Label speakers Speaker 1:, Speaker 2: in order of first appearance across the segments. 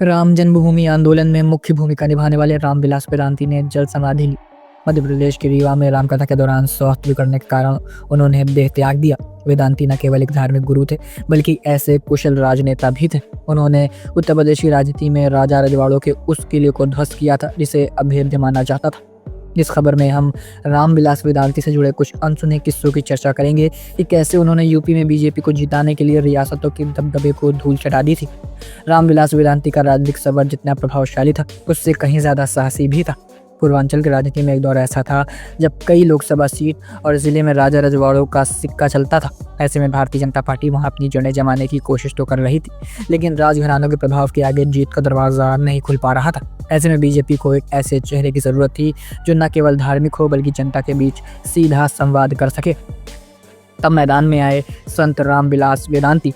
Speaker 1: राम जन्मभूमि आंदोलन में मुख्य भूमिका निभाने वाले रामविलास वेदांती ने जल समाधि ली। मध्य प्रदेश के रीवा में रामकथा के दौरान स्वास्थ्य बिगड़ने के कारण उन्होंने देह त्याग दिया। वेदांती न केवल एक धार्मिक गुरु थे बल्कि ऐसे कुशल राजनेता भी थे। उन्होंने उत्तर प्रदेश की राजनीति में राजा रजवाड़ों के उस किले को ध्वस्त किया था जिसे अभेद्य माना जाता था। इस खबर में हम रामविलास वेदांती से जुड़े कुछ अनसुने किस्सों की चर्चा करेंगे कि कैसे उन्होंने यूपी में बीजेपी को जिताने के लिए रियासतों के दबदबे को धूल चटा दी थी। रामविलास वेदांती का राजनीतिक सफर जितना प्रभावशाली था उससे कहीं ज़्यादा साहसी भी था। पूर्वांचल की राजनीति में एक दौर ऐसा था जब कई लोकसभा सीट और जिले में राजा रजवाड़ों का सिक्का चलता था। ऐसे में भारतीय जनता पार्टी वहां अपनी जड़ें जमाने की कोशिश तो कर रही थी, लेकिन राजघरानों के प्रभाव के आगे जीत का दरवाजा नहीं खुल पा रहा था। ऐसे में बीजेपी को एक ऐसे चेहरे की जरूरत थी जो न केवल धार्मिक हो बल्कि जनता के बीच सीधा संवाद कर सके। तब मैदान में आए संत रामविलास वेदांती।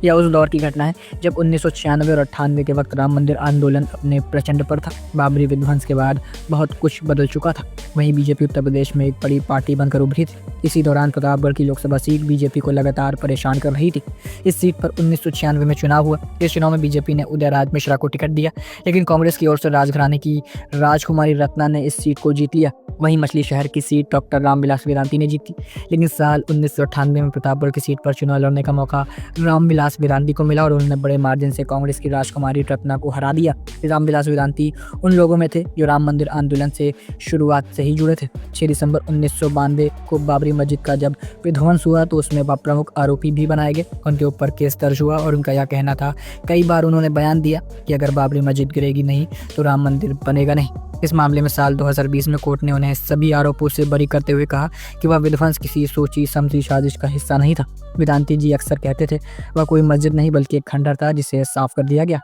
Speaker 1: यह उस दौर की घटना है जब 1996 और 98 के वक्त राम मंदिर आंदोलन अपने प्रचंड पर था। बाबरी विध्वंस के बाद बहुत कुछ बदल चुका था। वहीं बीजेपी उत्तर प्रदेश में एक बड़ी पार्टी बनकर उभरी थी। इसी दौरान प्रतापगढ़ की लोकसभा सीट बीजेपी को लगातार परेशान कर रही थी। इस सीट पर 1996 में चुनाव हुआ। इस चुनाव में बीजेपी ने उदयराज मिश्रा को टिकट दिया, लेकिन कांग्रेस की ओर से राजघराने की राजकुमारी रत्ना ने इस सीट को जीत लिया। वहीं मछली शहर की सीट डॉक्टर रामविलास वेदांती ने जीती, लेकिन साल 1998 में प्रतापगढ़ की सीट पर चुनाव लड़ने का मौका रामविलास वेदांती को मिला और उन्होंने बड़े मार्जिन से कांग्रेस की राजकुमारी रत्ना को हरा दिया। रामविलास वेदांती उन लोगों में थे जो राम मंदिर आंदोलन से शुरुआत से ही जुड़े थे। 6 दिसंबर 1992 को बाबरी मस्जिद का जब विध्वंस हुआ तो उसमें प्रमुख आरोपी भी बनाए गए। उनके ऊपर केस दर्ज हुआ और उनका यह कहना था, कई बार उन्होंने बयान दिया कि अगर बाबरी मस्जिद गिरेगी नहीं तो राम मंदिर बनेगा नहीं। इस मामले में साल 2020 में कोर्ट ने उन्हें सभी आरोपों से बरी करते हुए कहा कि वह विध्वंस किसी सोची समझी साजिश का हिस्सा नहीं था। वेदांती जी अक्सर कहते थे वह कोई मस्जिद नहीं बल्कि एक खंडर था जिसे साफ कर दिया गया।